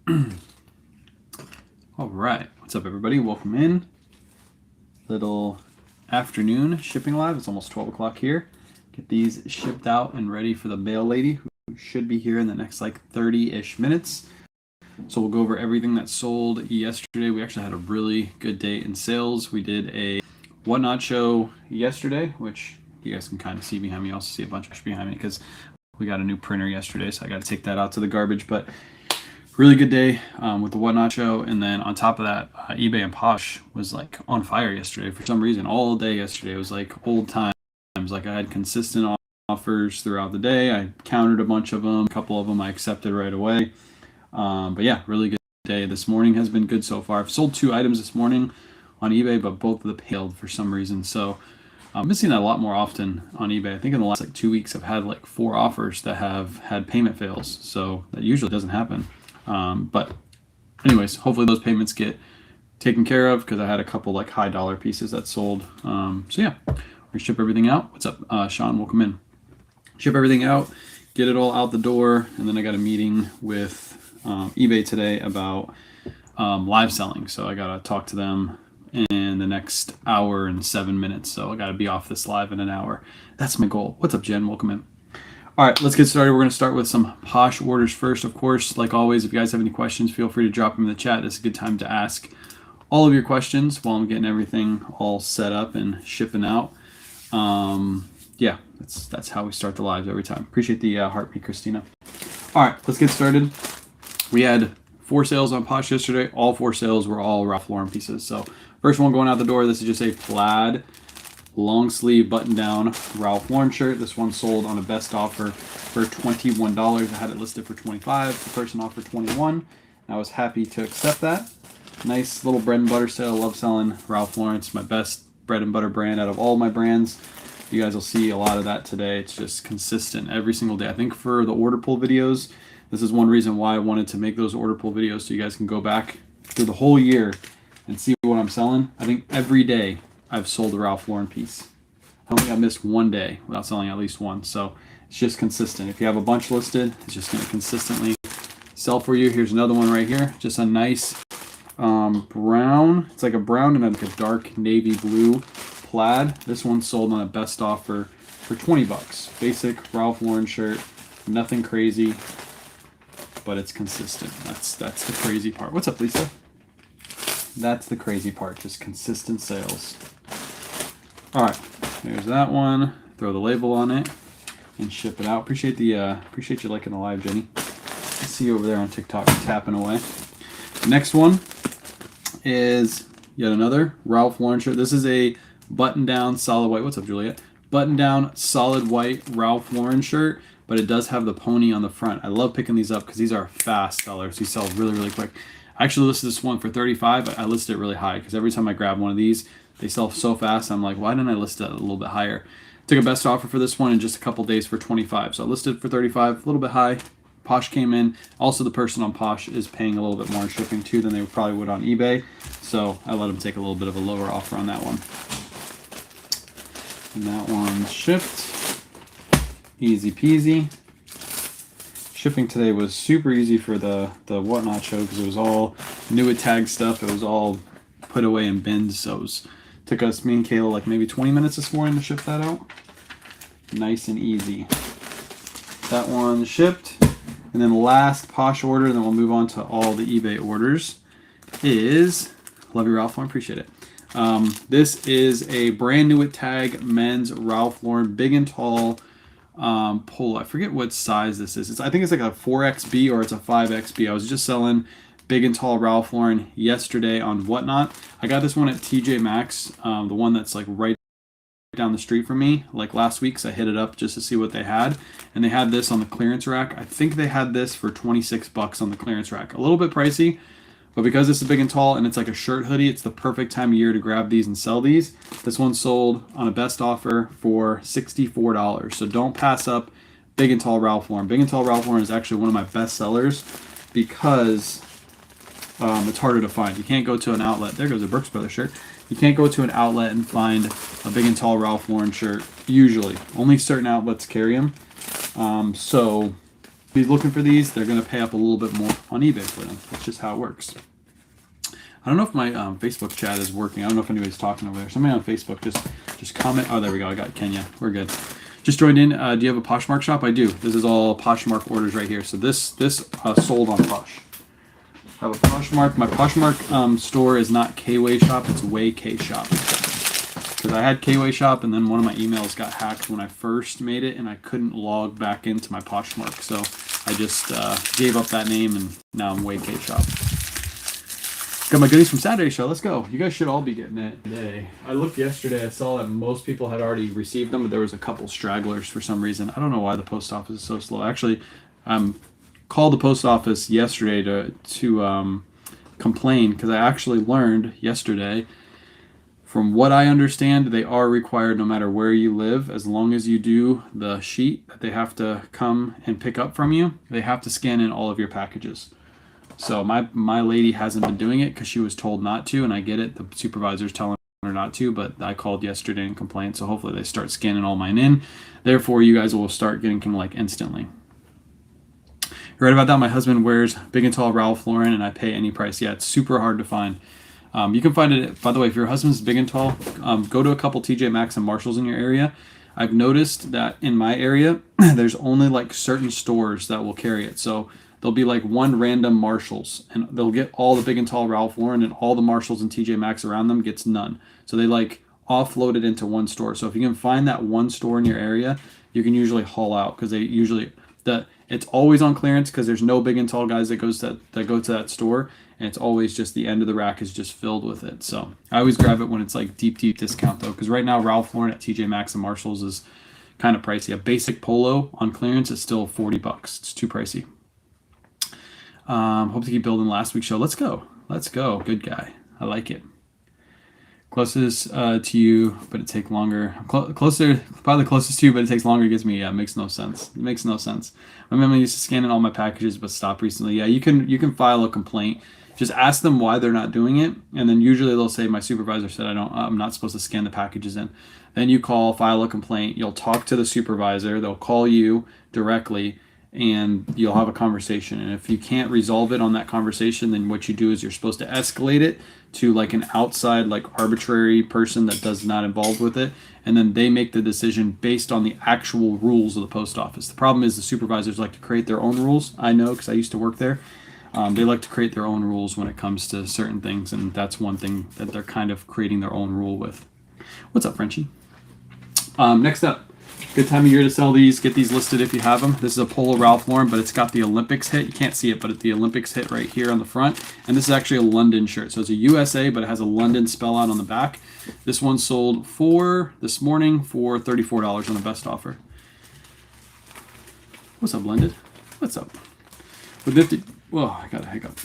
All right, what's up, everybody? Welcome in. Little afternoon shipping live. It's almost 12 o'clock here. Get these shipped out and ready for the mail lady, who should be here in the next like 30-ish minutes. So we'll go over everything that sold yesterday. We actually had a really good day in sales. We did a whatnot show yesterday, which you guys can kind of see behind me. You also see a bunch of behind me because we got a new printer yesterday, so I got to take that out to the garbage. But really good day with the whatnot show. And then on top of that, eBay and Posh was like on fire yesterday for some reason. All day yesterday was like old times. Like I had consistent offers throughout the day. I countered a bunch of them. A couple of them I accepted right away. But yeah, really good day. This morning has been good so far. I've sold 2 items this morning on eBay, but both of them failed for some reason. So I've been seeing that a lot more often on eBay. I think in the last like 2 weeks, I've had like 4 offers that have had payment fails. So that usually doesn't happen. But anyways, hopefully those payments get taken care of because I had a couple like high dollar pieces that sold. So yeah, we ship everything out. What's up, Sean? Welcome in. Ship everything out, get it all out the door, and then I got a meeting with eBay today about live selling. So I gotta talk to them in the next hour and 7 minutes. So I gotta be off this live in an hour. That's my goal. What's up, Jen? Welcome in. All right, let's get started. We're going to start with some Posh orders first. Of course, like always, if you guys have any questions, feel free to drop them in the chat. This is a good time to ask all of your questions while I'm getting everything all set up and shipping out. Yeah, that's how we start the lives every time. Appreciate the heartbeat, Christina. All right, let's get started. We had 4 sales on Posh yesterday. All 4 sales were all Ralph Lauren pieces. So first one going out the door, this is just a plaid long sleeve button down Ralph Lauren shirt. This one sold on a best offer for $21. I had it listed for $25. The person offered $21. I was happy to accept that. Nice little bread and butter sale. Love selling Ralph Lauren. It's my best bread and butter brand out of all my brands. You guys will see a lot of that today. It's just consistent every single day. I think for the order pull videos, this is one reason why I wanted to make those order pull videos so you guys can go back through the whole year and see what I'm selling. I think every day I've sold a Ralph Lauren piece. I don't think I missed one day without selling at least one. So it's just consistent. If you have a bunch listed, it's just going to consistently sell for you. Here's another one right here. Just a nice brown. It's like a brown and like a dark navy blue plaid. This one sold on a best offer for 20 bucks. Basic Ralph Lauren shirt. Nothing crazy, but it's consistent. That's the crazy part. What's up, Lisa? That's the crazy part. Just consistent sales. All right, there's that one. Throw the label on it and ship it out. Appreciate you liking the live, Jenny. I see you over there on TikTok tapping away. The next one is yet another Ralph Lauren shirt. This is a button-down solid white. What's up, Juliet? Button-down solid white Ralph Lauren shirt, but it does have the pony on the front. I love picking these up because these are fast sellers. These sell really, really quick. I actually listed this one for $35, but I listed it really high because every time I grab one of these, they sell so fast. I'm like, why didn't I list it a little bit higher? Took a best offer for this one in just a couple days for $25. So I listed it for $35, a little bit high. Posh came in. Also, the person on Posh is paying a little bit more in shipping too than they probably would on eBay. So I let them take a little bit of a lower offer on that one. And that one's shipped. Easy peasy. Shipping today was super easy for the whatnot show because it was all new at tag stuff. It was all put away in bins. So took us, me and Kayla, like maybe 20 minutes this morning to ship that out. Nice and easy. That one shipped. And then last Posh order, and then we'll move on to all the eBay orders, is, love you, Ralph Lauren, appreciate it. This is a brand new at tag men's Ralph Lauren big and tall polo. I forget what size this is. I think it's like a 4XB or it's a 5XB. I was just selling big and tall Ralph Lauren yesterday on Whatnot. I got this one at TJ Maxx, the one that's like right down the street from me, like last week. So I hit it up just to see what they had, and they had this on the clearance rack. I think they had this for 26 bucks on the clearance rack. A little bit pricey, but because this is big and tall and it's like a shirt hoodie, it's the perfect time of year to grab these and sell these. This one sold on a best offer for $64. So don't pass up big and tall Ralph Lauren. Big and tall Ralph Lauren is actually one of my best sellers because it's harder to find. You can't go to an outlet. There goes a Brooks Brothers shirt. You can't go to an outlet and find a big and tall Ralph Lauren shirt. Usually, only certain outlets carry them. So He's looking for these, they're going to pay up a little bit more on eBay for them. That's just how it works. I don't know if my Facebook chat is working. I don't know if anybody's talking over there. Somebody on Facebook just comment. Oh, there we go. I got Kenya. We're good. Just joined in. Do you have a Poshmark shop? I do. This is all Poshmark orders right here. So this sold on Posh. I have a Poshmark. My Poshmark store is not K-Way Shop. It's Way K Shop. Because I had K-Way Shop, and then one of my emails got hacked when I first made it, and I couldn't log back into my Poshmark. So I just gave up that name, and now I'm Way K Shop. Got my goodies from Saturday show. Let's go. You guys should all be getting it today. I looked yesterday. I saw that most people had already received them, but there was a couple stragglers for some reason. I don't know why the post office is so slow. Actually, called the post office yesterday to complain because I actually learned yesterday. From what I understand, they are required no matter where you live, as long as you do the sheet that they have to come and pick up from you, they have to scan in all of your packages. So my lady hasn't been doing it because she was told not to, and I get it. The supervisor's telling her not to, but I called yesterday and complained, so hopefully they start scanning all mine in. Therefore, you guys will start getting them like instantly. You're right about that. My husband wears big and tall Ralph Lauren, and I pay any price. Yeah, it's super hard to find. You can find it, by the way, if your husband's big and tall, go to a couple TJ Maxx and Marshalls in your area. I've noticed that in my area, there's only like certain stores that will carry it. So there'll be like one random Marshalls, and they'll get all the big and tall Ralph Lauren, and all the Marshalls and TJ Maxx around them gets none. So they like offload it into one store. So if you can find that one store in your area, you can usually haul out because they usually it's always on clearance because there's no big and tall guys that go to that store, and it's always just the end of the rack is just filled with it. So I always grab it when it's like deep discount though, because right now Ralph Lauren at TJ Maxx and Marshalls is kind of pricey. A basic polo on clearance is still $40. It's too pricey. Hope to keep building last week's show. Let's go. Good guy. I like it. Closest to you, but it takes longer. Closer, probably the closest to you, but it takes longer. It makes no sense. It makes no sense. My mom used to scan in all my packages, but stopped recently. Yeah, you can file a complaint. Just ask them why they're not doing it, and then usually they'll say, "My supervisor said I'm not supposed to scan the packages in." Then you file a complaint. You'll talk to the supervisor. They'll call you directly, and you'll have a conversation. And if you can't resolve it on that conversation, then what you do is you're supposed to escalate it to like an outside, like arbitrary person that does not involved with it, and then they make the decision based on the actual rules of the post office. The problem is the supervisors like to create their own rules. I know because I used to work there. They like to create their own rules when it comes to certain things, and that's one thing that they're kind of creating their own rule with. What's up, Frenchie? Next up. Good time of year to sell these. Get these listed if you have them. This is a Polo Ralph Lauren, but it's got the Olympics hit. You can't see it, but it's the Olympics hit right here on the front. And this is actually a London shirt. So it's a USA, but it has a London spell out on the back. This one sold this morning for $34 on the best offer. What's up, Blended? What's up? With Nifty, whoa, I got a hiccup.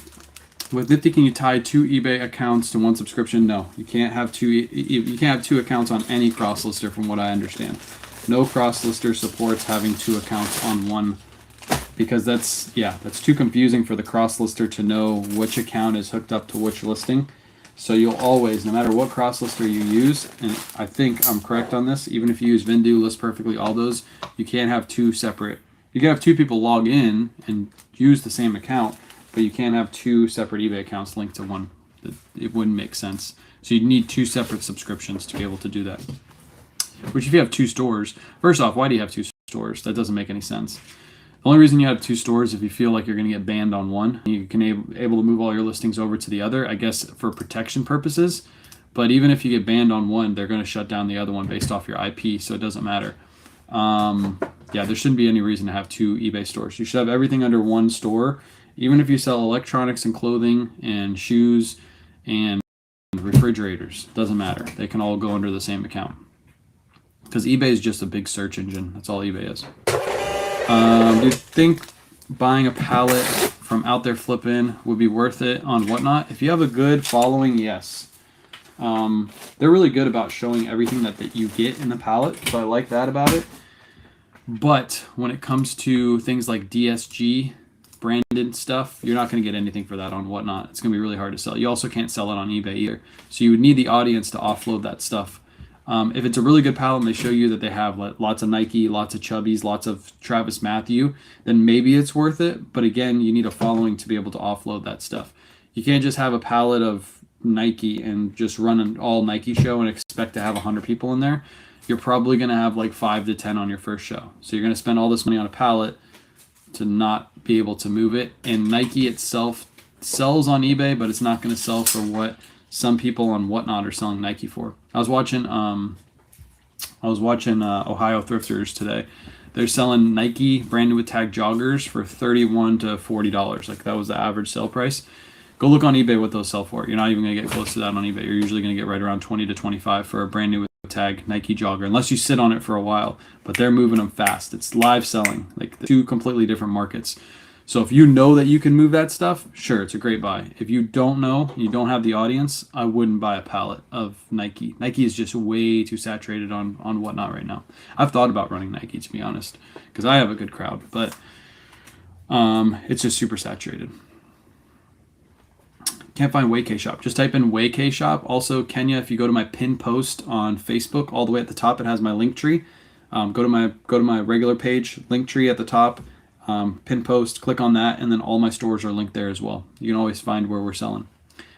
With Nifty, can you tie 2 eBay accounts to one subscription? No, you can't have you can't have 2 accounts on any cross lister, from what I understand. No cross lister supports having 2 accounts on one, because that's too confusing for the cross lister to know which account is hooked up to which listing. So you'll always, no matter what cross lister you use, and I think I'm correct on this, even if you use Vindu, List Perfectly, all those, you can't have 2 separate. You can have 2 people log in and use the same account, but you can't have 2 separate eBay accounts linked to one. It wouldn't make sense. So you'd need 2 separate subscriptions to be able to do that. Which if you have 2 stores, first off, why do you have 2 stores? That doesn't make any sense. The only reason you have 2 stores if you feel like you're going to get banned on one. You can able to move all your listings over to the other, I guess, for protection purposes. But even if you get banned on one, they're going to shut down the other one based off your IP, so it doesn't matter. Yeah, there shouldn't be any reason to have 2 eBay stores. You should have everything under one store. Even if you sell electronics and clothing and shoes and refrigerators, doesn't matter. They can all go under the same account. Because eBay is just a big search engine. That's all eBay is. Do you think buying a pallet from Out There Flippin' would be worth it on Whatnot? If you have a good following, yes. They're really good about showing everything that you get in the pallet, so I like that about it. But when it comes to things like DSG, branded stuff, you're not going to get anything for that on Whatnot. It's going to be really hard to sell. You also can't sell it on eBay either. So you would need the audience to offload that stuff If it's a really good palette and they show you that they have lots of Nike, lots of Chubbies, lots of Travis Matthew, then maybe it's worth it. But again, you need a following to be able to offload that stuff. You can't just have a palette of Nike and just run an all Nike show and expect to have 100 people in there. You're probably going to have like 5 to 10 on your first show. So you're going to spend all this money on a palette to not be able to move it. And Nike itself sells on eBay, but it's not going to sell for what some people on Whatnot are selling Nike for. I was watching Ohio Thrifters today. They're selling Nike brand new with tag joggers for $31 to $40. Like that was the average sale price. Go look on eBay what those sell for. You're not even going to get close to that on eBay. You're usually going to get right around 20 to 25 for a brand new with tag Nike jogger, unless you sit on it for a while. But they're moving them fast. It's live selling, like two completely different markets. So if you know that you can move that stuff, sure, it's a great buy. If you don't know, you don't have the audience, I wouldn't buy a pallet of Nike. Nike is just way too saturated on Whatnot right now. I've thought about running Nike, to be honest, because I have a good crowd, but it's just super saturated. Can't find Wayk Shop. Just type in Wayk Shop. Also, Kenya, if you go to my pin post on Facebook, all the way at the top, it has my link tree. Go to my regular page, link tree at the top. Pin post, click on that, and then all my stores are linked there as well. You can always find where we're selling.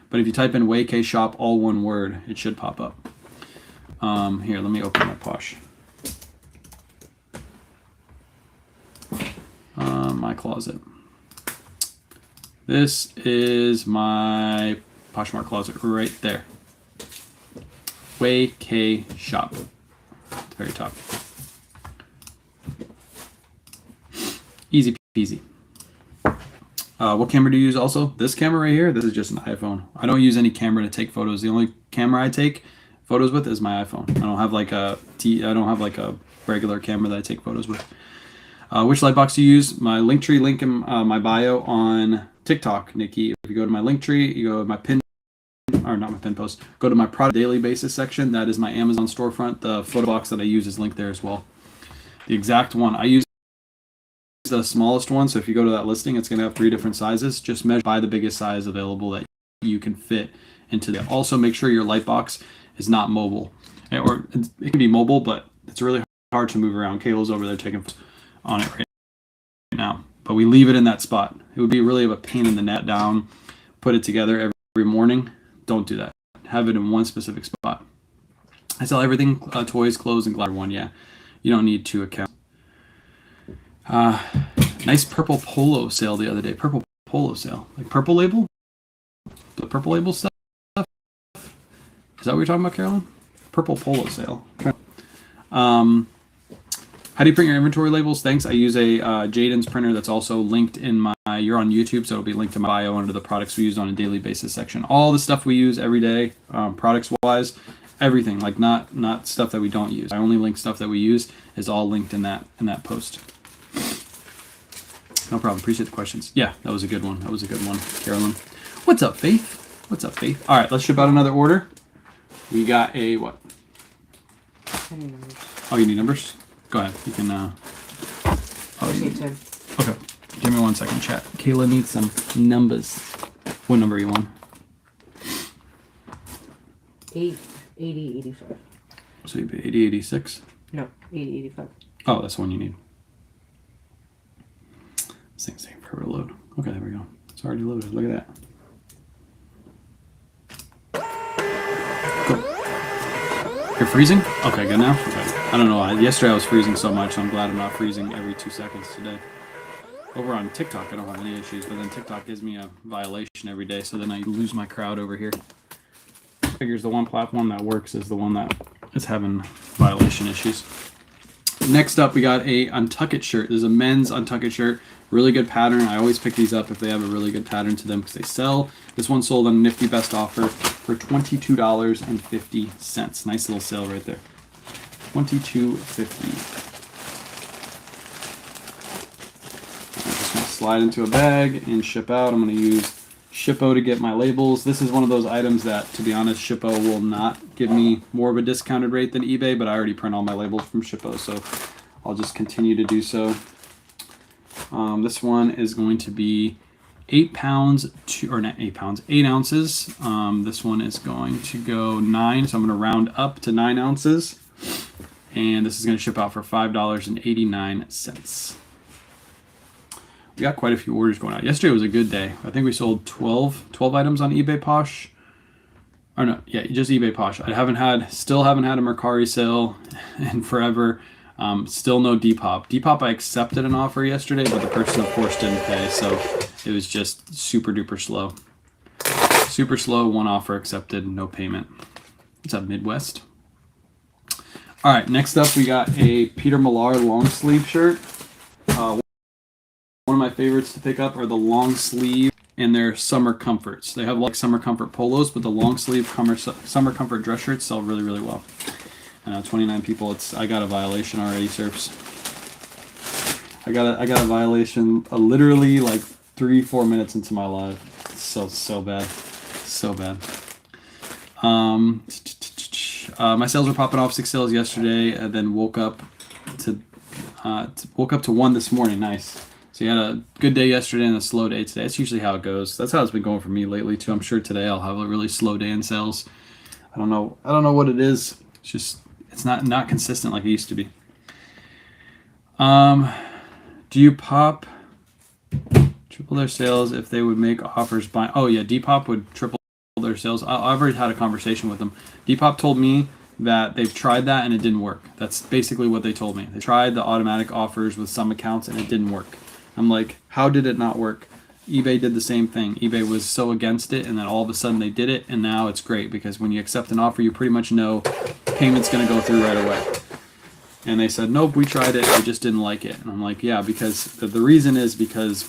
But if you type in Wayk Shop, all one word, it should pop up. Here, let me open my Posh. My closet. This is my Poshmark closet right there. Wayk Shop. At the very top. Easy peasy. What camera do you use also? This camera right here, this is just an iPhone. I don't use any camera to take photos. The only camera I take photos with is my iPhone. I don't have like a regular camera that I take photos with. Which lightbox do you use? My Linktree link in my bio on TikTok, Nikki. If you go to my Linktree, you go to my pin, or not my pin post, go to my product daily basis section. That is my Amazon storefront. The photo box that I use is linked there as well. The exact one I use the smallest one, so if you go to that listing, it's going to have 3 different sizes. Just measure by the biggest size available that you can fit into that. Also, make sure your light box is not mobile, or it can be mobile, but it's really hard to move around. Kayla's over there taking on it right now, but we leave it in that spot. It would be really of a pain in the neck down, put it together every morning. Don't do that. Have it in one specific spot. I sell everything, toys, clothes, and glass. One, yeah. You don't need 2 accounts. Nice purple polo sale the other day. Purple polo sale, like Purple Label. The Purple Label stuff. Is that what you're talking about, Carolyn? Purple polo sale. How do you print your inventory labels? Thanks. I use a Jaden's printer that's also linked in my. You're on YouTube, so it'll be linked to my bio under the products we use on a daily basis section. All the stuff we use every day, products wise, everything. Like not stuff that we don't use. I only link stuff that we use. Is all linked in that post. No problem. Appreciate the questions. Yeah, that was a good one. Carolyn. What's up, Faith? All right, let's ship out another order. We got a what? Oh, you need numbers? Go ahead. You can. Okay. Give me 1 second, chat. Kayla needs some numbers. What number you want? 8085. So you pay 8086? No, 8085. Oh, that's the one you need. This thing's taking forever to load. Okay, there we go. It's already loaded. Look at that. Cool. You're freezing? Okay, good now? Okay. I don't know why. Yesterday I was freezing so much, so I'm glad I'm not freezing every 2 seconds today. Over on TikTok, I don't have any issues, but then TikTok gives me a violation every day, so then I lose my crowd over here. Figures the one platform that works is the one that is having violation issues. Next up, we got a Untuck It shirt. This is a men's Untuck It shirt. Really good pattern. I always pick these up if they have a really good pattern to them because they sell. This one sold on Nifty Best Offer for $22.50. Nice little sale right there. $22.50. I'm just going to slide into a bag and ship out. I'm going to use Shippo to get my labels. This is one of those items that, to be honest, Shippo will not give me more of a discounted rate than eBay, but I already print all my labels from Shippo, so I'll just continue to do so. This one is going to be 8 pounds, or not 8 pounds, 8 ounces. This one is going to go 9, so I'm going to round up to 9 ounces. And this is going to ship out for $5.89. We got quite a few orders going out. Yesterday was a good day. I think we sold 12 items on eBay Posh. Or no, yeah, just eBay Posh. Still haven't had a Mercari sale in forever. Still no Depop. Depop, I accepted an offer yesterday, but the person, of course, didn't pay, so it was just super duper slow. Super slow, one offer accepted, no payment. What's up, Midwest? All right, next up we got a Peter Millar long sleeve shirt. One of my favorites to pick up are the long sleeve and their summer comforts. They have like summer comfort polos, but the long sleeve summer comfort dress shirts sell really, really well. 29 people. I got a violation already, Surfs. I got a violation literally like 3-4 minutes into my live. It's so bad, so bad. My sales were popping off 6 sales yesterday, and then woke up to 1 this morning. Nice. So you had a good day yesterday and a slow day today. That's usually how it goes. That's how it's been going for me lately too. I'm sure today I'll have a really slow day in sales. I don't know what it is. It's not consistent like it used to be. Do you pop triple their sales if they would make offers by? Oh yeah, Depop would triple their sales. I've already had a conversation with them. Depop told me that they've tried that and it didn't work. That's basically what they told me. They tried the automatic offers with some accounts and it didn't work. I'm like, how did it not work? eBay did the same thing. eBay was so against it, and then all of a sudden they did it, and now it's great because when you accept an offer, you pretty much know payment's going to go through right away. And they said, nope, we tried it, we just didn't like it. And I'm like, yeah, because the reason is because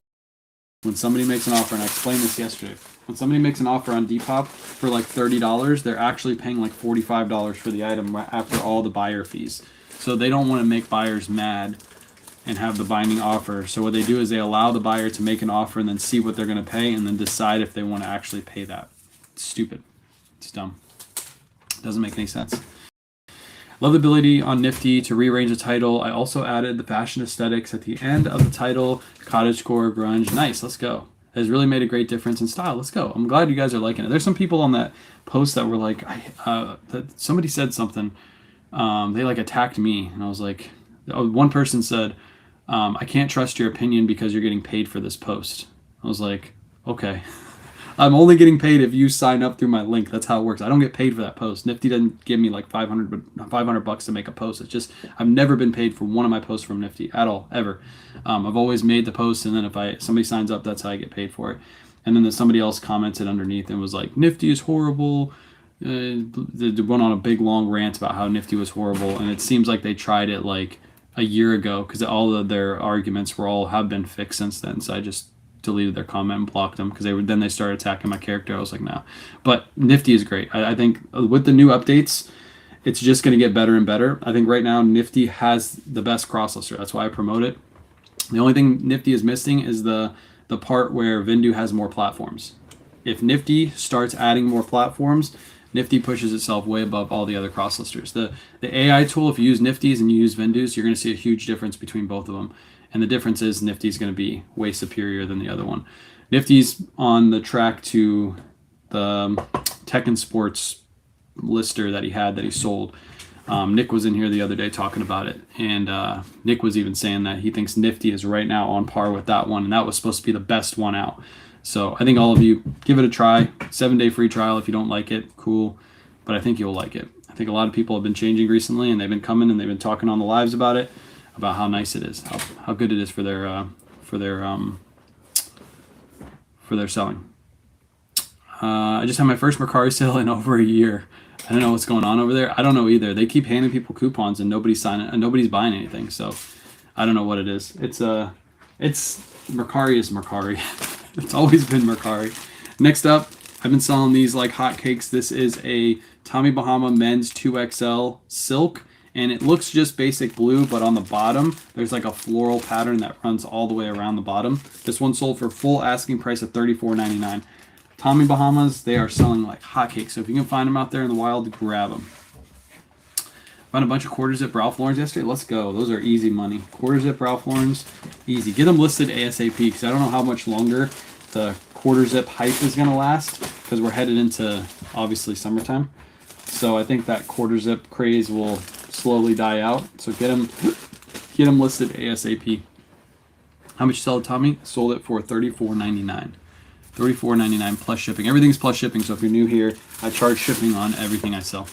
when somebody makes an offer, and I explained this yesterday, when somebody makes an offer on Depop for like $30, they're actually paying like $45 for the item after all the buyer fees. So they don't want to make buyers mad and have the binding offer. So what they do is they allow the buyer to make an offer and then see what they're going to pay and then decide if they want to actually pay that. It's stupid. It's dumb. It doesn't make any sense. Love the ability on Nifty to rearrange the title. I also added the fashion aesthetics at the end of the title. Cottagecore, grunge. Nice, let's go. It has really made a great difference in style. Let's go. I'm glad you guys are liking it. There's some people on that post that were like, that somebody said something. They like attacked me. And I was like, one person said, I can't trust your opinion because you're getting paid for this post. I was like, okay. I'm only getting paid if you sign up through my link. That's how it works. I don't get paid for that post. Nifty doesn't give me like $500 to make a post. It's just, I've never been paid for one of my posts from Nifty at all, ever. I've always made the post, and then if somebody signs up, that's how I get paid for it. And then somebody else commented underneath and was like, Nifty is horrible. They went on a big long rant about how Nifty was horrible, and it seems like they tried it like a year ago because all of their arguments have been fixed since then. So I just deleted their comment and blocked them because they started attacking my character. I was like, no. But Nifty is great. I think with the new updates, it's just going to get better and better. I think right now Nifty has the best cross-lister. That's why I promote it. The only thing Nifty is missing is the part where Vindu has more platforms. If Nifty starts adding more platforms, Nifty pushes itself way above all the other cross-listers. The AI tool, if you use Nifty's and you use Vindus, you're going to see a huge difference between both of them. And the difference is Nifty's going to be way superior than the other one. Nifty's on the track to the Tech and Sports lister that he sold. Nick was in here the other day talking about it, and Nick was even saying that he thinks Nifty is right now on par with that one, and that was supposed to be the best one out. So I think all of you give it a try. 7-day free trial. If you don't like it, cool. But I think you'll like it. I think a lot of people have been changing recently, and they've been coming and they've been talking on the lives about it, about how nice it is, how good it is for their selling. I just had my first Mercari sale in over a year. I don't know what's going on over there. I don't know either. They keep handing people coupons and nobody's signing and nobody's buying anything. So I don't know what it is. It's Mercari is Mercari. It's always been Mercari. Next up, I've been selling these like hotcakes. This is a Tommy Bahama men's 2XL silk, and it looks just basic blue, but on the bottom, there's like a floral pattern that runs all the way around the bottom. This one sold for full asking price of $34.99. Tommy Bahamas, they are selling like hotcakes. So if you can find them out there in the wild, grab them. Found a bunch of quarter zip Ralph Lauren's yesterday. Let's go. Those are easy money. Quarter zip Ralph Lauren's, easy. Get them listed ASAP because I don't know how much longer the quarter zip hype is going to last, because we're headed into obviously summertime. So I think that quarter zip craze will slowly die out. So get them listed ASAP. How much you sell it, Tommy? Sold it for $34.99. $34.99 plus shipping. Everything's plus shipping. So if you're new here, I charge shipping on everything I sell.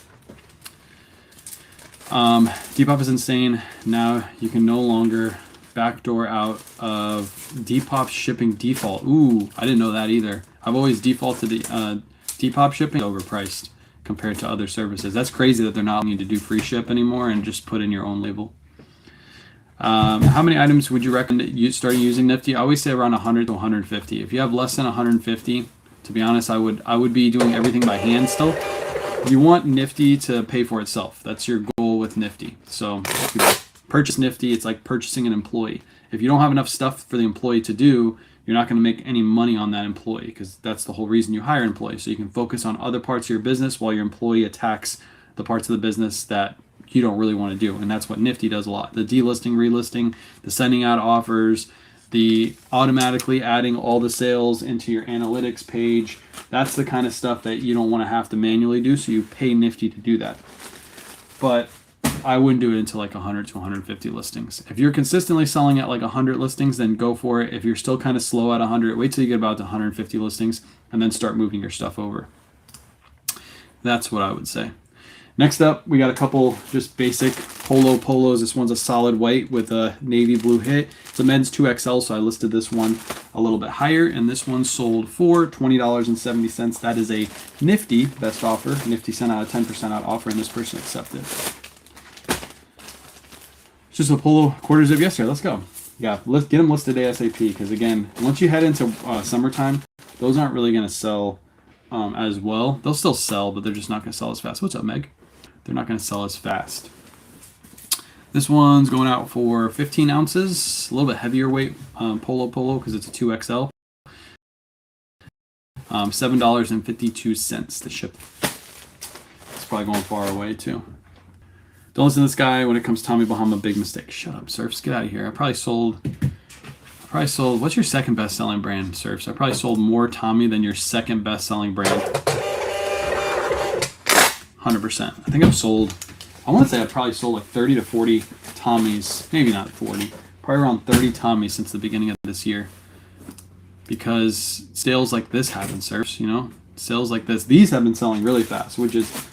Depop is insane. Now you can no longer backdoor out of Depop shipping default. Ooh, I didn't know that either. I've always defaulted the Depop shipping overpriced compared to other services. That's crazy that they're not allowing you to do free ship anymore and just put in your own label. How many items would you recommend you start using Nifty? I always say around 100 to 150. If you have less than 150, to be honest, I would be doing everything by hand still. You want Nifty to pay for itself. That's your goal with Nifty. So if you purchase Nifty, it's like purchasing an employee. If you don't have enough stuff for the employee to do, you're not going to make any money on that employee, because that's the whole reason you hire an employee. So you can focus on other parts of your business while your employee attacks the parts of the business that you don't really want to do. And that's what Nifty does a lot. The delisting, relisting, the sending out offers, the automatically adding all the sales into your analytics page. That's the kind of stuff that you don't want to have to manually do. So you pay Nifty to do that. But I wouldn't do it until like 100 to 150 listings. If you're consistently selling at like 100 listings, then go for it. If you're still kind of slow at 100, wait till you get about to 150 listings and then start moving your stuff over. That's what I would say. Next up, we got a couple just basic polos. This one's a solid white with a navy blue hit. It's a men's 2XL, so I listed this one a little bit higher, and this one sold for $20.70. That is a Nifty best offer. Nifty sent out a 10% out offer, and this person accepted. It's just a polo quarter zip yesterday. Let's go. Yeah, let's get them listed ASAP, because again, once you head into summertime, those aren't really going to sell as well. They'll still sell, but they're just not going to sell as fast. What's up, Meg? They're not going to sell as fast. This one's going out for 15 ounces, a little bit heavier weight polo because it's a 2XL. $7.52 to ship. It's probably going far away too. Don't listen to this guy when it comes to Tommy Bahama. Big mistake. Shut up, Surfs. Get out of here. I probably sold. What's your second best-selling brand, Surfs? I probably sold more Tommy than your second best-selling brand. 100%. I think I've sold. I want to say I've probably sold like 30 to 40 Tommies. Maybe not 40. Probably around 30 Tommies since the beginning of this year. Because sales like this happen, Surfs. You know, sales like this. These have been selling really fast, which is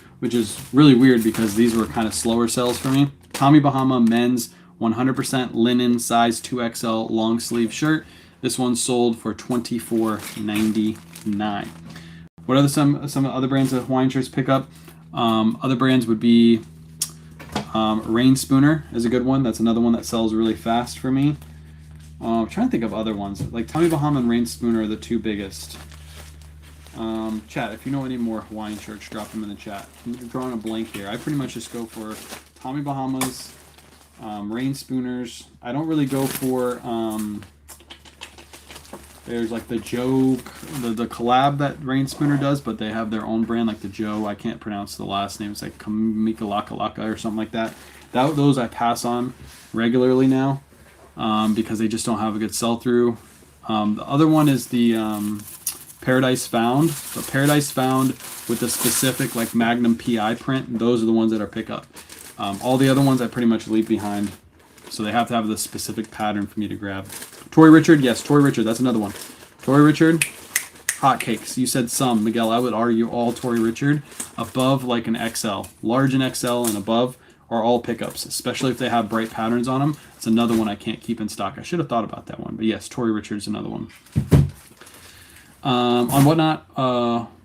really weird because these were kind of slower sales for me. Tommy Bahama men's 100% linen size 2XL long sleeve shirt. This one sold for $24.99. What are some other brands that Hawaiian shirts pick up? Other brands would be Rain Spooner is a good one. That's another one that sells really fast for me. I'm trying to think of other ones. Like Tommy Bahama and Rain Spooner are the two biggest. Chat, if you know any more Hawaiian shirts, drop them in the chat. I'm drawing a blank here. I pretty much just go for Tommy Bahamas, Rain Spooners. I don't really go for there's like the Joe, the collab that Rain Spooner does, but they have their own brand, like the Joe. I can't pronounce the last name. It's like Kamikalakalaka or something like that. Those I pass on regularly now because they just don't have a good sell-through. The other one is the Paradise Found. So Paradise Found with the specific like Magnum PI print. Those are the ones that are pickup. All the other ones I pretty much leave behind. So they have to have the specific pattern for me to grab. Tory Richard, yes, Tory Richard, that's another one. Tory Richard, hotcakes. You said some, Miguel. I would argue all Tory Richard above like an XL. Large and XL and above are all pickups, especially if they have bright patterns on them. It's another one I can't keep in stock. I should have thought about that one. But yes, Tory Richard's another one. On Whatnot,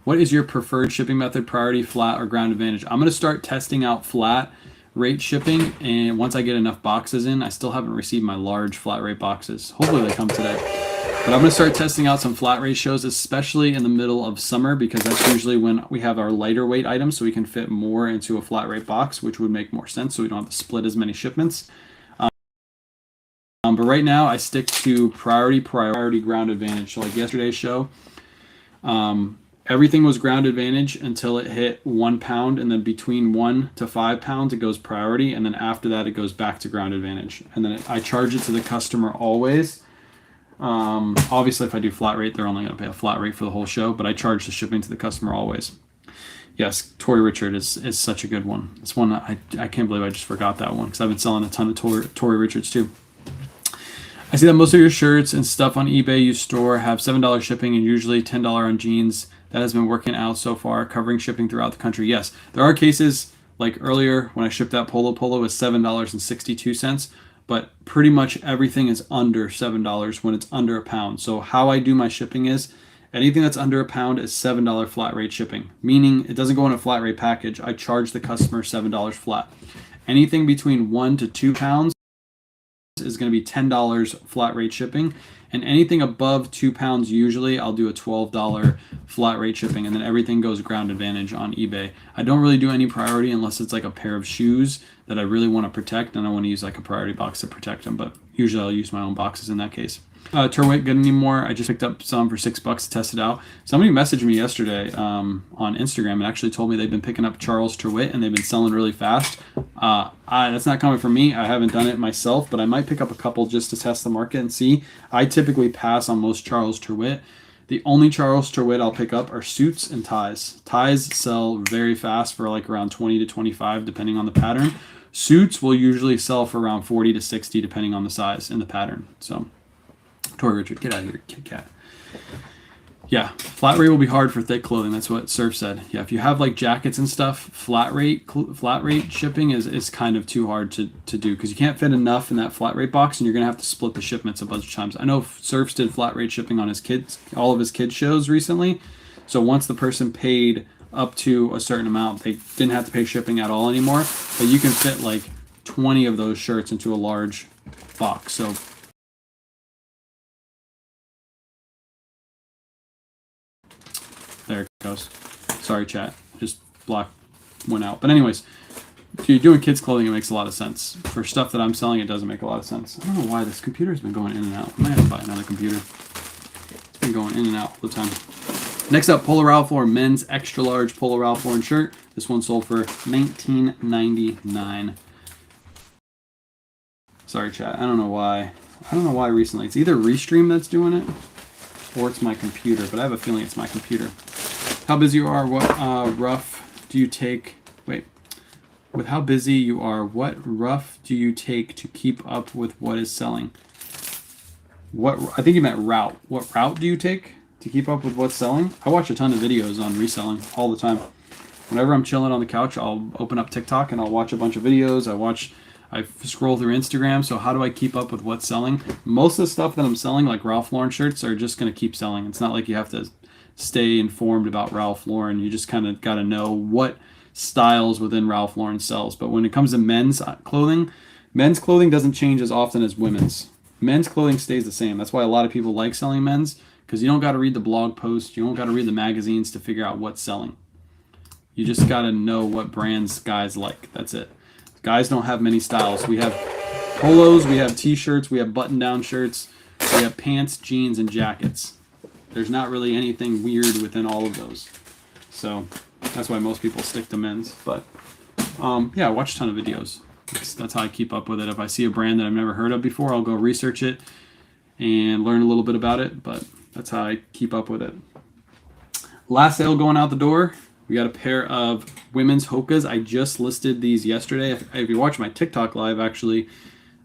what is your preferred shipping method, priority, flat, or ground advantage? I'm going to start testing out flat rate shipping, and once I get enough boxes in, I still haven't received my large flat rate boxes. Hopefully they come today. But I'm going to start testing out some flat rate shows, especially in the middle of summer, because that's usually when we have our lighter weight items, so we can fit more into a flat rate box, which would make more sense, so we don't have to split as many shipments. But right now, I stick to priority, ground advantage. So like yesterday's show, everything was ground advantage until it hit 1 pound, and then between 1 to 5 pounds, it goes priority, and then after that, it goes back to ground advantage. And then I charge it to the customer always. Obviously, if I do flat rate, they're only going to pay a flat rate for the whole show, but I charge the shipping to the customer always. Yes, Tori Richard is such a good one. It's one that I can't believe I just forgot that one because I've been selling a ton of Tori Richards too. I see that most of your shirts and stuff on eBay you store have $7 shipping and usually $10 on jeans. That has been working out so far, covering shipping throughout the country. Yes, there are cases like earlier when I shipped that Polo was $7.62, but pretty much everything is under $7 when it's under a pound. So how I do my shipping is anything that's under a pound is $7 flat rate shipping, meaning it doesn't go in a flat rate package. I charge the customer $7 flat. Anything between 1 to 2 pounds is going to be $10 flat rate shipping, and anything above 2 pounds usually I'll do a $12 flat rate shipping, and then everything goes ground advantage on eBay. I don't really do any priority unless it's like a pair of shoes that I really want to protect and I want to use like a priority box to protect them, but usually I'll use my own boxes in that case. Turwit good anymore. I just picked up some for $6 to test it out. Somebody messaged me yesterday on Instagram and actually told me they've been picking up Charles Turwit and they've been selling really fast. That's not coming from me. I haven't done it myself, but I might pick up a couple just to test the market and see. I typically pass on most Charles Turwit. The only Charles Turwit I'll pick up are suits and ties. Ties sell very fast for like around 20 to 25 depending on the pattern. Suits will usually sell for around 40 to 60 depending on the size and the pattern. So Tori Richard, get out of here, Kit Kat. Yeah, flat rate will be hard for thick clothing. That's what Surf said. Yeah, if you have like jackets and stuff, flat rate shipping is kind of too hard to do because you can't fit enough in that flat rate box, and you're gonna have to split the shipments a bunch of times. I know Surfs did flat rate shipping on his kids, all of his kids shows recently. So once the person paid up to a certain amount, they didn't have to pay shipping at all anymore. But you can fit like 20 of those shirts into a large box. So there it goes. Sorry, chat. Just block went out. But anyways, if you're doing kids clothing, it makes a lot of sense. For stuff that I'm selling, it doesn't make a lot of sense. I don't know why this computer's been going in and out. I might have to buy another computer. It's been going in and out all the time. Next up, Polo Ralph Lauren men's extra large Polo Ralph Lauren shirt. This one sold for $19.99. Sorry, chat. I don't know why. I don't know why recently. It's either Restream that's doing it, or it's my computer, but I have a feeling it's my computer. How busy you are, what rough do you take? Wait, with how busy you are, what rough do you take to keep up with what is selling? What, I think you meant route. What route do you take to keep up with what's selling? I watch a ton of videos on reselling all the time. Whenever I'm chilling on the couch, I'll open up TikTok and I'll watch a bunch of videos. I scroll through Instagram. So how do I keep up with what's selling? Most of the stuff that I'm selling, like Ralph Lauren shirts, are just going to keep selling. It's not like you have to stay informed about Ralph Lauren. You just kind of got to know what styles within Ralph Lauren sells. But when it comes to men's clothing doesn't change as often as women's. Men's clothing stays the same. That's why a lot of people like selling men's, because you don't got to read the blog posts. You don't got to read the magazines to figure out what's selling. You just got to know what brands guys like. That's it. Guys don't have many styles. We have polos, we have t-shirts, we have button-down shirts, we have pants, jeans, and jackets. There's not really anything weird within all of those. So that's why most people stick to men's. But yeah, I watch a ton of videos. That's how I keep up with it. If I see a brand that I've never heard of before, I'll go research it and learn a little bit about it. But that's how I keep up with it. Last sale going out the door. We got a pair of women's Hokas. I just listed these yesterday. If you watch my TikTok live, actually,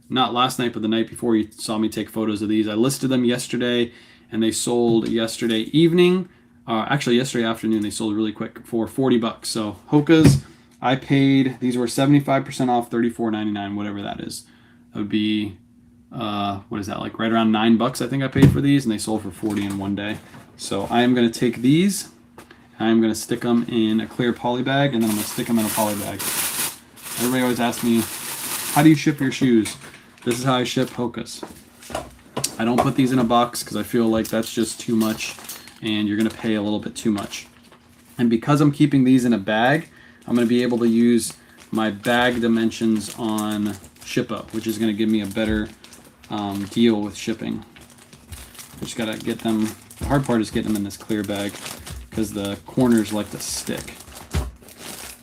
not last night, but the night before, you saw me take photos of these. I listed them yesterday, and they sold yesterday evening. Actually, yesterday afternoon, they sold really quick for $40. So Hokas, I paid, these were 75% off, $34.99, whatever that is. That would be, what is that, like right around $9 I think I paid for these, and they sold for $40 in one day. So I am going to take these. I'm going to stick them in a clear poly bag, and then I'm going to stick them in a poly bag. Everybody always asks me, how do you ship your shoes? This is how I ship Hokas. I don't put these in a box because I feel like that's just too much, and you're going to pay a little bit too much. And because I'm keeping these in a bag, I'm going to be able to use my bag dimensions on Shippo, which is going to give me a better deal with shipping. I just got to get them. The hard part is getting them in this clear bag, because the corners like to stick.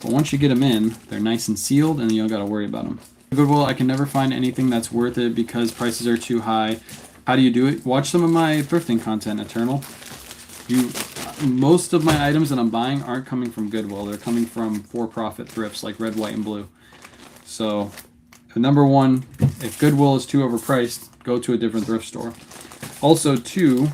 But once you get them in, they're nice and sealed, and you don't got to worry about them. Goodwill, I can never find anything that's worth it because prices are too high. How do you do it? Watch some of my thrifting content, Eternal. Most of my items that I'm buying aren't coming from Goodwill. They're coming from for-profit thrifts like Red, White, and Blue. So, number one, if Goodwill is too overpriced, go to a different thrift store. Also, two,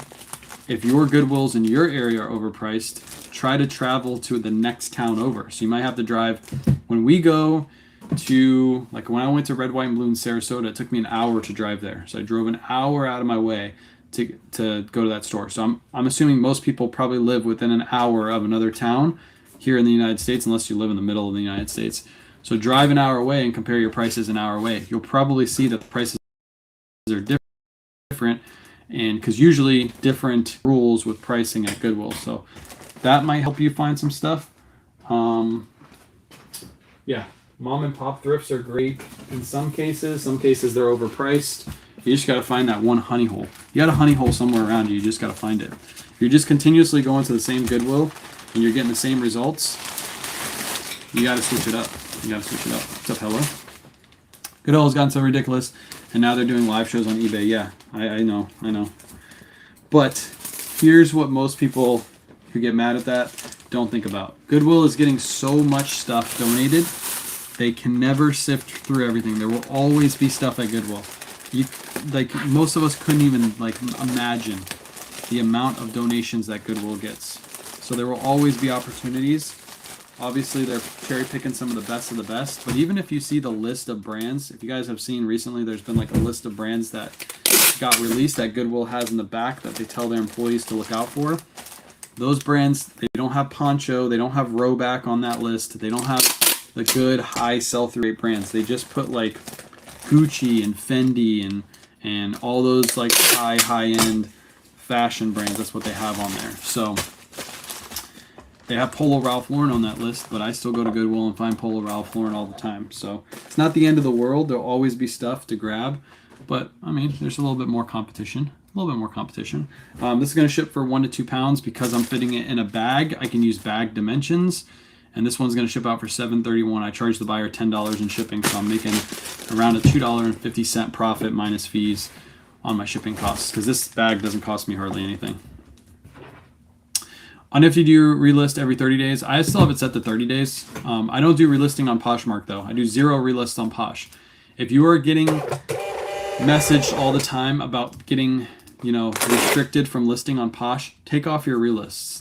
if your Goodwills in your area are overpriced, try to travel to the next town over. So you might have to drive. When we go to, like when I went to Red, White, and Blue in Sarasota, it took me an hour to drive there. So I drove an hour out of my way to go to that store. So I'm assuming most people probably live within an hour of another town here in the United States, unless you live in the middle of the United States. So drive an hour away and compare your prices an hour away. You'll probably see that the prices are different, and because usually different rules with pricing at Goodwill. So that might help you find some stuff. Yeah, mom and pop thrifts are great in some cases. Some cases they're overpriced. You just got to find that one honey hole. You got a honey hole somewhere around you. You just got to find it. If you're just continuously going to the same Goodwill and you're getting the same results, you got to switch it up. You got to switch it up. What's up, hello? Goodwill has gotten so ridiculous, and now they're doing live shows on eBay. Yeah, I know. But here's what most people who get mad at that don't think about. Goodwill is getting so much stuff donated, they can never sift through everything. There will always be stuff at Goodwill. Most of us couldn't even imagine the amount of donations that Goodwill gets. So there will always be opportunities. Obviously, they're cherry picking some of the best. But even if you see the list of brands, if you guys have seen recently, there's been a list of brands that got released that Goodwill has in the back that they tell their employees to look out for. Those brands, they don't have Poncho, they don't have Rowback on that list, they don't have the good high sell-through rate brands. They just put Gucci and Fendi and all those high-end fashion brands. That's what they have on there. So they have Polo Ralph Lauren on that list, but I still go to Goodwill and find Polo Ralph Lauren all the time. So it's not the end of the world. There'll always be stuff to grab, but I mean, there's a little bit more competition. This is going to ship for 1 to 2 pounds because I'm fitting it in a bag. I can use bag dimensions. And this one's going to ship out for $7.31. I charge the buyer $10 in shipping, so I'm making around a $2.50 profit minus fees on my shipping costs, because this bag doesn't cost me hardly anything. On if you do relist every 30 days, I still have it set to 30 days. I don't do relisting on Poshmark though. I do 0 relists on Posh. If you are getting messaged all the time about getting, restricted from listing on Posh, take off your relists.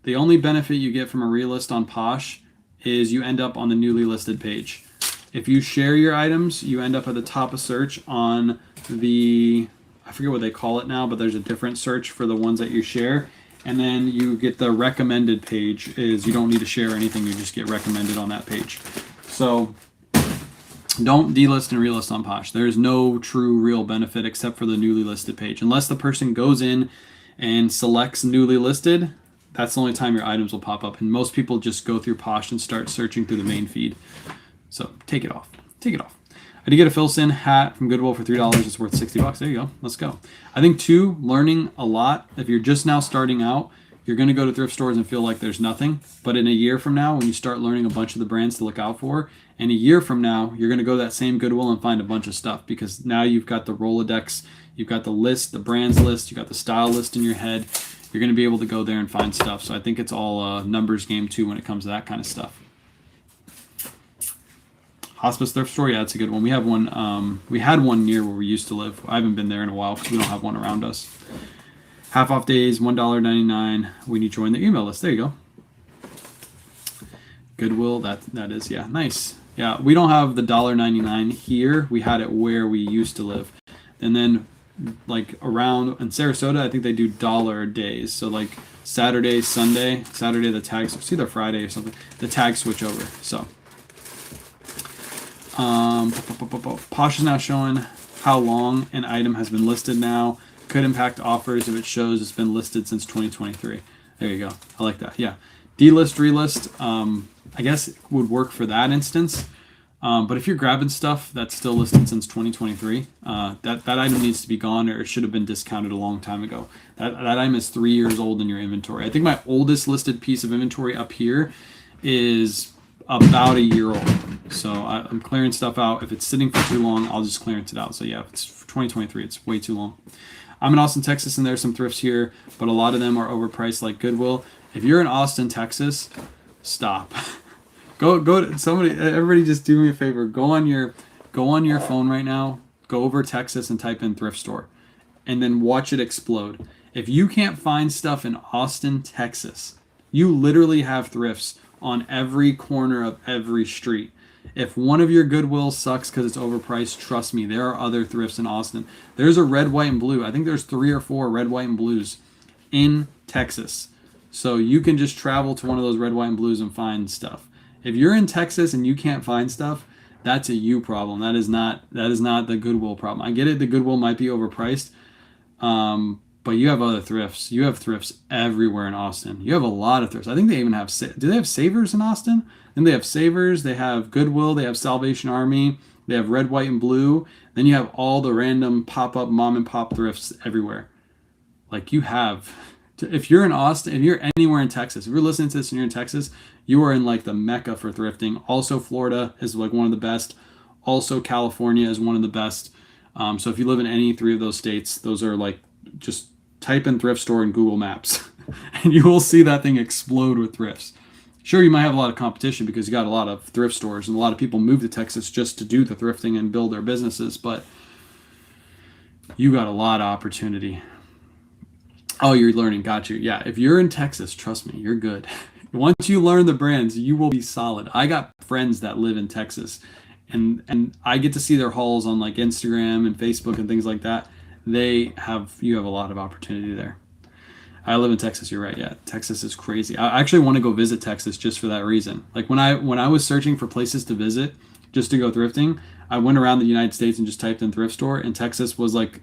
The only benefit you get from a relist on Posh is you end up on the newly listed page. If you share your items, you end up at the top of search on I forget what they call it now, but there's a different search for the ones that you share. And then you get the recommended page. You don't need to share anything, you just get recommended on that page. So don't delist and relist on Posh. There's no true real benefit except for the newly listed page. Unless the person goes in and selects newly listed, that's the only time your items will pop up. And most people just go through Posh and start searching through the main feed. So take it off. I did get a Filson hat from Goodwill for $3. It's worth $60. There you go. Let's go. I think too, learning a lot. If you're just now starting out, you're going to go to thrift stores and feel like there's nothing. But in a year from now, when you start learning a bunch of the brands to look out for, and a year from now, you're going to go to that same Goodwill and find a bunch of stuff, because now you've got the Rolodex, you've got the list, the brands list, you've got the style list in your head. You're going to be able to go there and find stuff. So I think it's all a numbers game too when it comes to that kind of stuff. Hospice thrift store, yeah, that's a good one. We have one. We had one near where we used to live. I haven't been there in a while because we don't have one around us. Half off days, $1.99 when you join the email list. There you go. Goodwill, that is, yeah, nice. Yeah, we don't have the $1.99 here. We had it where we used to live. And then around in Sarasota, I think they do dollar days. So Saturday, the tags, it's either Friday or something, the tags switch over. So Posh is now showing how long an item has been listed now. Could impact offers if it shows it's been listed since 2023. There you go. I like that. Yeah. Delist, relist, I guess would work for that instance. But if you're grabbing stuff that's still listed since 2023, that item needs to be gone, or it should have been discounted a long time ago. That item is 3 years old in your inventory. I think my oldest listed piece of inventory up here is about a year old. So I'm clearing stuff out. If it's sitting for too long, I'll just clearance it out. So yeah, if it's 2023, it's way too long. I'm in Austin, Texas, and there's some thrifts here, but a lot of them are overpriced like Goodwill. If you're in Austin, Texas, stop. Go to somebody, everybody just do me a favor. Go on your phone right now, go over Texas and type in thrift store and then watch it explode. If you can't find stuff in Austin, Texas, you literally have thrifts on every corner of every street. If one of your Goodwill sucks because it's overpriced, trust me, there are other thrifts in Austin. There's a red, white, and blue. I think there's 3 or 4 red, white, and blues in Texas. So you can just travel to one of those red, white, and blues and find stuff. If you're in Texas and you can't find stuff, that's a you problem. That is not the Goodwill problem. I get it, the Goodwill might be overpriced, but you have other thrifts. You have thrifts everywhere in Austin. You have a lot of thrifts. I think they even have, do they have Savers in Austin? Then they have Savers, they have Goodwill, they have Salvation Army, they have red, white, and blue. Then you have all the random pop-up mom and pop thrifts everywhere. Like you have, if you're in Austin, if you're anywhere in Texas, if you're listening to this and you're in Texas, you are in like the mecca for thrifting. Also, Florida is like one of the best. Also, California is one of the best. So if you live in any 3 of those states, those are like, just type in thrift store in Google Maps and you will see that thing explode with thrifts. Sure, you might have a lot of competition because you got a lot of thrift stores and a lot of people move to Texas just to do the thrifting and build their businesses, but you got a lot of opportunity. Oh, you're learning. Got you. Yeah, if you're in Texas, trust me, you're good. Once you learn the brands, you will be solid. I got friends that live in Texas and I get to see their hauls on like Instagram and Facebook and things like that. You have a lot of opportunity there. I live in Texas. You're right. Yeah, Texas is crazy. I actually want to go visit Texas just for that reason. Like when I was searching for places to visit, just to go thrifting, I went around the United States and just typed in thrift store, and Texas was like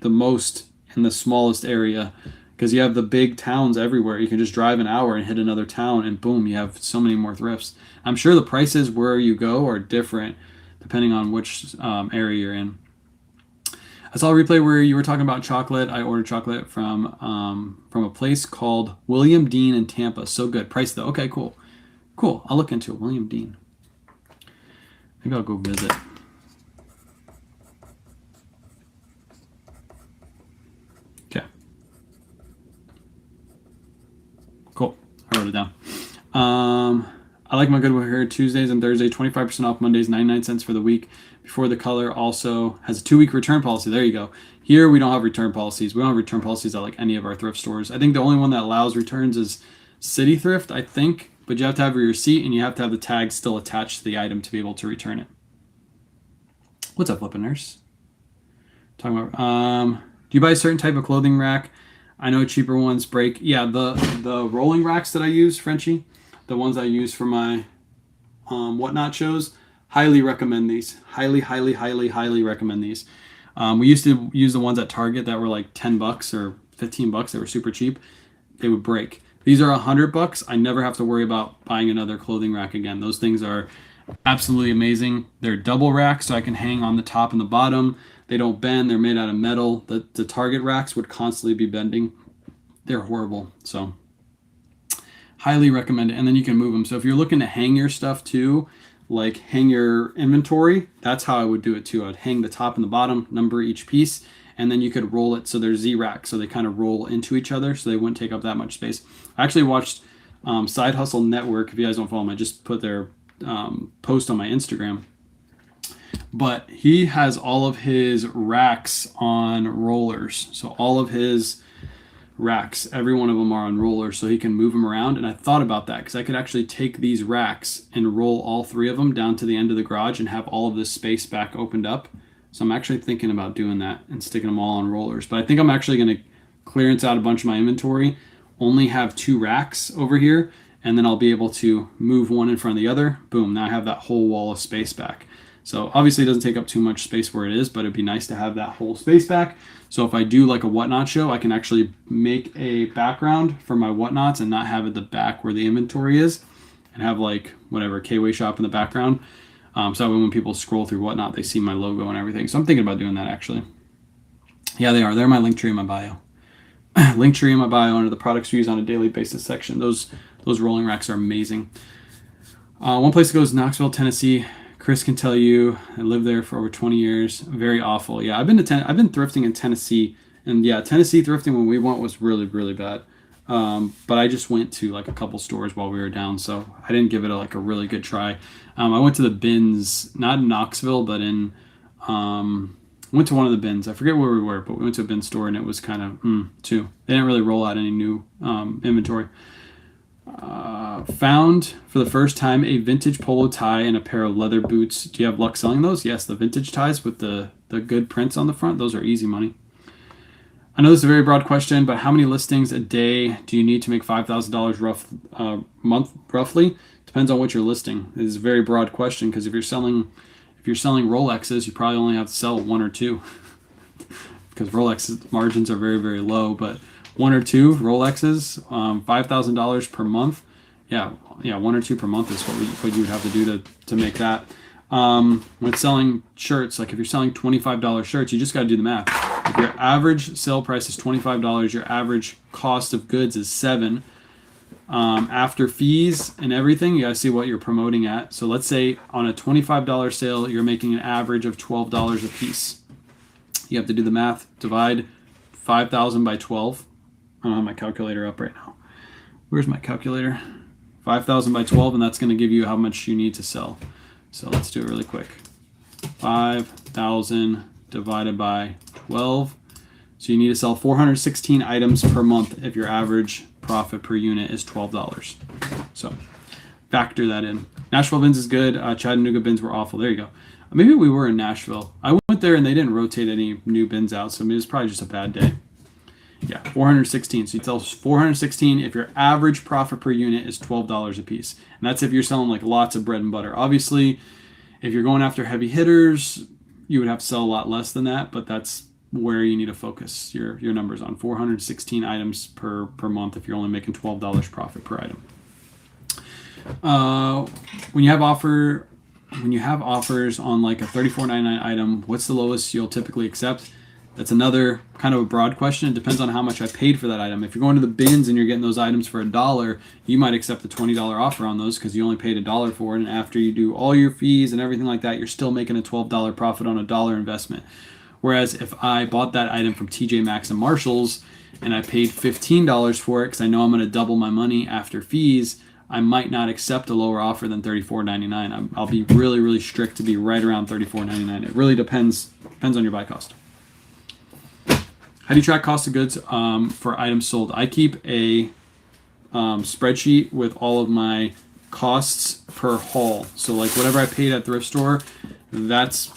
the most in the smallest area because you have the big towns everywhere. You can just drive an hour and hit another town, and boom, you have so many more thrifts. I'm sure the prices where you go are different depending on which area you're in. I saw a replay where you were talking about chocolate. I ordered chocolate from a place called William Dean in Tampa. So good. Price though. Okay, cool. Cool. I'll look into it. William Dean. Maybe I'll go visit. Okay. Cool. I wrote it down. I like my Goodwill here Tuesdays and Thursdays, 25% off Mondays, 99 cents for the week. Before the color also has a 2-week return policy. There you go. Here we don't have return policies. We don't have return policies at like any of our thrift stores. I think the only one that allows returns is City Thrift, I think. But you have to have your receipt and you have to have the tag still attached to the item to be able to return it. What's up, Flippin' Nurse? Talking about, do you buy a certain type of clothing rack? I know cheaper ones break. Yeah, the rolling racks that I use, Frenchie, the ones I use for my whatnot shows, highly recommend these. Highly recommend these. We used to use the ones at Target that were like $10 or $15. They were super cheap. They would break. These are $100. I never have to worry about buying another clothing rack again. Those things are absolutely amazing. They're double racks, so I can hang on the top and the bottom. They don't bend. They're made out of metal. The Target racks would constantly be bending. They're horrible. So highly recommend it. And then you can move them. So if you're looking to hang your stuff too, like hang your inventory, that's how I would do it too. I'd hang the top and the bottom, number each piece, and then you could roll it so they're Z-racks, so they kind of roll into each other so they wouldn't take up that much space. I actually watched Side Hustle Network. If you guys don't follow them, I just put their post on my Instagram. But he has all of his racks on rollers. So all of his racks, every one of them are on rollers, so he can move them around. And I thought about that because I could actually take these racks and roll all 3 of them down to the end of the garage and have all of this space back opened up. So I'm actually thinking about doing that and sticking them all on rollers. But I think I'm actually going to clearance out a bunch of my inventory, only have 2 racks over here, and then I'll be able to move one in front of the other. Boom, now I have that whole wall of space back. So obviously it doesn't take up too much space where it is, but it'd be nice to have that whole space back. So if I do like a whatnot show, I can actually make a background for my whatnots and not have it the back where the inventory is, and have like whatever K-Way shop in the background. So when people scroll through whatnot, they see my logo and everything. So I'm thinking about doing that actually. Yeah, they are. They're my link tree in my bio. Link tree in my bio under the products we use on a daily basis section. Those rolling racks are amazing. One place to go is Knoxville, Tennessee. Chris can tell you, I lived there for over 20 years. Very awful. Yeah, I've been thrifting in Tennessee, and yeah, Tennessee thrifting when we went was really, really bad. But I just went to like a couple stores while we were down, so I didn't give it a really good try. I went to the bins, not in Knoxville, but in went to one of the bins. I forget where we were, but we went to a bin store, and it was kind of too. They didn't really roll out any new inventory. Found for the first time a vintage polo tie and a pair of leather boots. Do you have luck selling those? Yes, the vintage ties with the good prints on the front. Those are easy money. I know this is a very broad question, but how many listings a day do you need to make $5,000 month roughly? Depends on what you're listing. It is a very broad question because if you're selling Rolexes, you probably only have to sell one or two because Rolex margins are very, very low. But one or two Rolexes, $5,000 per month. Yeah, one or two per month is what you would have to do to make that. When selling shirts, like if you're selling $25 shirts, you just got to do the math. If your average sale price is $25, your average cost of goods is $7. After fees and everything, you got to see what you're promoting at. So let's say on a $25 sale, you're making an average of $12 a piece. You have to do the math. Divide 5,000 by 12. I don't have my calculator up right now. Where's my calculator? 5,000 by 12, and that's going to give you how much you need to sell. So let's do it really quick. 5,000 divided by 12. So you need to sell 416 items per month if your average profit per unit is $12. So factor that in. Nashville bins is good. Chattanooga bins were awful. There you go. Maybe we were in Nashville. I went there and they didn't rotate any new bins out, so it was probably just a bad day. Yeah, 416. So you sell 416 if your average profit per unit is $12 a piece. And that's if you're selling like lots of bread and butter. Obviously, if you're going after heavy hitters, you would have to sell a lot less than that, but that's where you need to focus your numbers on. 416 items per month if you're only making $12 profit per item. When you have offers on like a $34.99 item, what's the lowest you'll typically accept? That's another kind of a broad question. It depends on how much I paid for that item. If you're going to the bins and you're getting those items for $1, you might accept a $20 offer on those because you only paid $1 for it. And after you do all your fees and everything like that, you're still making a $12 profit on a $1 investment. Whereas if I bought that item from TJ Maxx and Marshalls and I paid $15 for it because I know I'm going to double my money after fees, I might not accept a lower offer than $34.99. I'll be really, really strict to be right around $34.99. It really depends on your buy cost. How do you track cost of goods for items sold? I keep a spreadsheet with all of my costs per haul. So like whatever I paid at thrift store, that's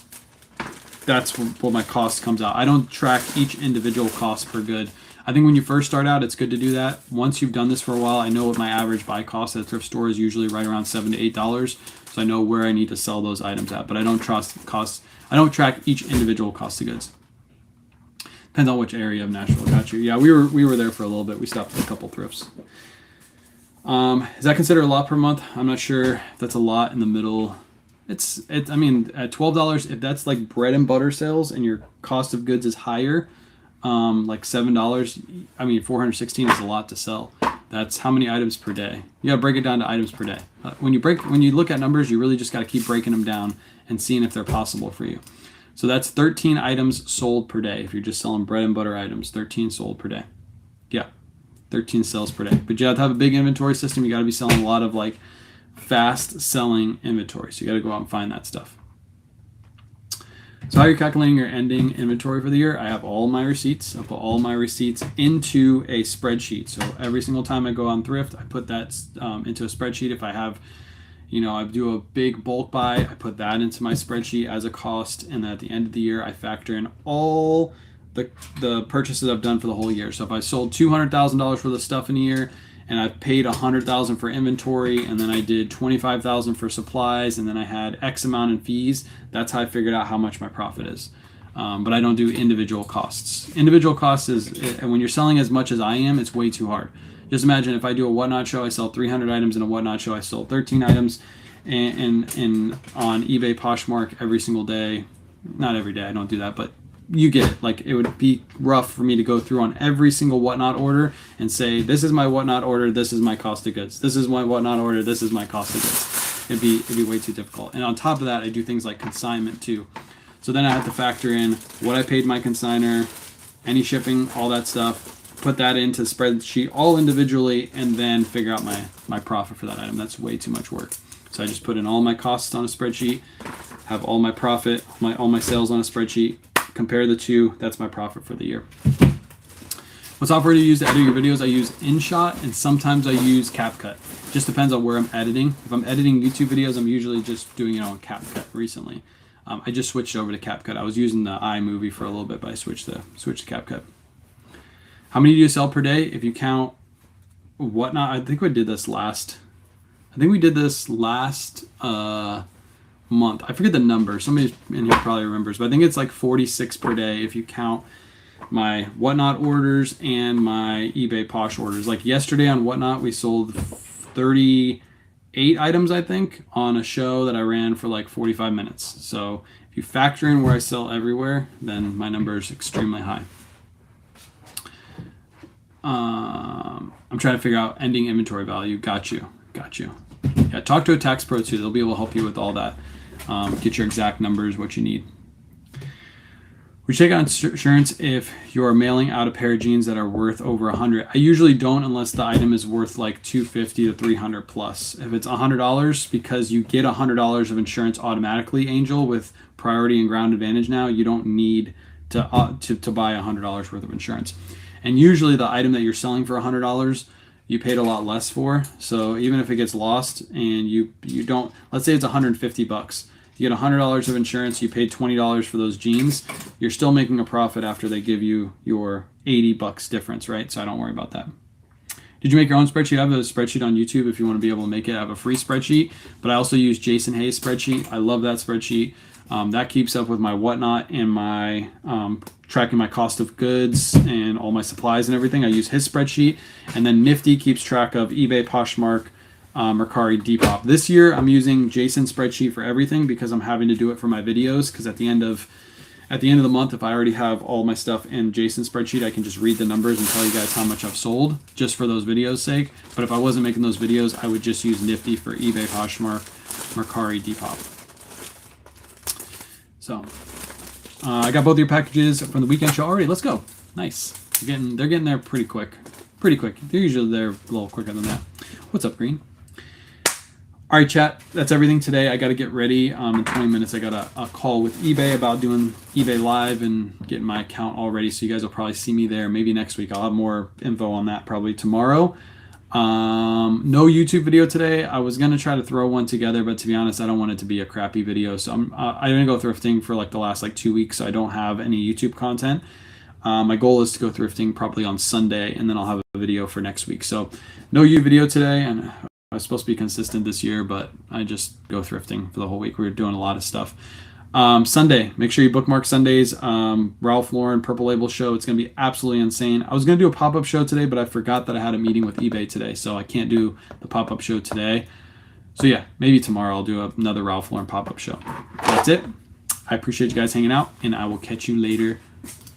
what my cost comes out. I don't track each individual cost per good. I think when you first start out, it's good to do that. Once you've done this for a while, I know what my average buy cost at a thrift store is usually right around $7 to $8. So I know where I need to sell those items at, but I don't track each individual cost of goods. Depends on which area of Nashville got you. Yeah, we were there for a little bit. We stopped at a couple thrifts. Is that considered a lot per month? I'm not sure if that's a lot in the middle. I mean, at $12, if that's like bread and butter sales and your cost of goods is higher, like $7, I mean, 416 is a lot to sell. That's how many items per day. You gotta break it down to items per day. When you look at numbers, you really just gotta keep breaking them down and seeing if they're possible for you. So that's 13 items sold per day. If you're just selling bread and butter items, 13 sold per day. Yeah, 13 sales per day. But you have to have a big inventory system. You got to be selling a lot of like fast selling inventory. So you got to go out and find that stuff. So how are you calculating your ending inventory for the year? I have all my receipts. I put all my receipts into a spreadsheet. So every single time I go on thrift, I put that into a spreadsheet. If I have I do a big bulk buy, I put that into my spreadsheet as a cost, and then at the end of the year, I factor in all the purchases I've done for the whole year. So if I sold $200,000 worth of stuff in a year, and I paid $100,000 for inventory, and then I did $25,000 for supplies, and then I had X amount in fees, that's how I figured out how much my profit is. But I don't do individual costs. Individual costs and when you're selling as much as I am, it's way too hard. Just imagine if I do a whatnot show, I sell 300 items. In a whatnot show, I sold 13 items. And on eBay Poshmark every single day. Not every day, I don't do that, but you get it. Like, it would be rough for me to go through on every single whatnot order and say, this is my whatnot order, this is my cost of goods. This is my whatnot order, this is my cost of goods. it'd be way too difficult. And on top of that, I do things like consignment too. So then I have to factor in what I paid my consigner, any shipping, all that stuff, put that into spreadsheet all individually, and then figure out my profit for that item. That's way too much work. So I just put in all my costs on a spreadsheet, have all my profit, all my sales on a spreadsheet, compare the two. That's my profit for the year. What software do you use to edit your videos? I use InShot, and sometimes I use CapCut. Just depends on where I'm editing. If I'm editing YouTube videos, I'm usually just doing it on CapCut recently. I just switched over to CapCut. I was using the iMovie for a little bit, but I switched to CapCut. How many do you sell per day? If you count Whatnot, I think we did this last month. I forget the number. Somebody in here probably remembers, but I think it's like 46 per day if you count my Whatnot orders and my eBay Posh orders. Like yesterday on Whatnot, we sold 38 items, I think, on a show that I ran for like 45 minutes. So if you factor in where I sell everywhere, then my number is extremely high. I'm trying to figure out ending inventory value. Got you. Yeah, talk to a tax pro too. They'll be able to help you with all that. Get your exact numbers, what you need. Would you take out insurance if you're mailing out a pair of jeans that are worth over 100? I usually don't unless the item is worth like 250 to 300 plus. If it's $100, because you get $100 of insurance automatically, Angel, with priority and ground advantage now, you don't need to buy $100 worth of insurance. And usually the item that you're selling for $100, you paid a lot less for. So even if it gets lost and you don't, let's say it's 150 bucks. You get $100 of insurance, you paid $20 for those jeans, you're still making a profit after they give you your 80 bucks difference, right? So I don't worry about that. Did you make your own spreadsheet? I have a spreadsheet on YouTube if you want to be able to make it. I have a free spreadsheet, but I also use Jason Hayes' spreadsheet. I love that spreadsheet. That keeps up with my Whatnot and my tracking my cost of goods and all my supplies and everything. I use his spreadsheet. And then Nifty keeps track of eBay, Poshmark, Mercari, Depop. This year I'm using Jason's spreadsheet for everything because I'm having to do it for my videos, because at the end of the month, if I already have all my stuff in Jason's spreadsheet, I can just read the numbers and tell you guys how much I've sold just for those videos' sake. But if I wasn't making those videos, I would just use Nifty for eBay, Poshmark, Mercari, Depop. So I got both your packages from the weekend show already. Let's go. Nice. They're getting there pretty quick. They're usually there a little quicker than that. What's up, Green? All right, chat. That's everything today. I got to get ready. In 20 minutes, I got a call with eBay about doing eBay Live and getting my account all ready. So you guys will probably see me there. Maybe next week. I'll have more info on that probably tomorrow. No YouTube video today. I was going to try to throw one together, but to be honest, I don't want it to be a crappy video. So I didn't go thrifting for like the last 2 weeks. So I don't have any YouTube content. My goal is to go thrifting probably on Sunday, and then I'll have a video for next week. So no YouTube video today, and I was supposed to be consistent this year, but I just go thrifting for the whole week. We were doing a lot of stuff. Sunday, make sure you bookmark Sundays. Ralph Lauren Purple Label show. It's going to be absolutely insane. I was going to do a pop-up show today, but I forgot that I had a meeting with eBay today, so I can't do the pop-up show today. So yeah, maybe tomorrow I'll do another Ralph Lauren pop-up show. That's it. I appreciate you guys hanging out, and I will catch you later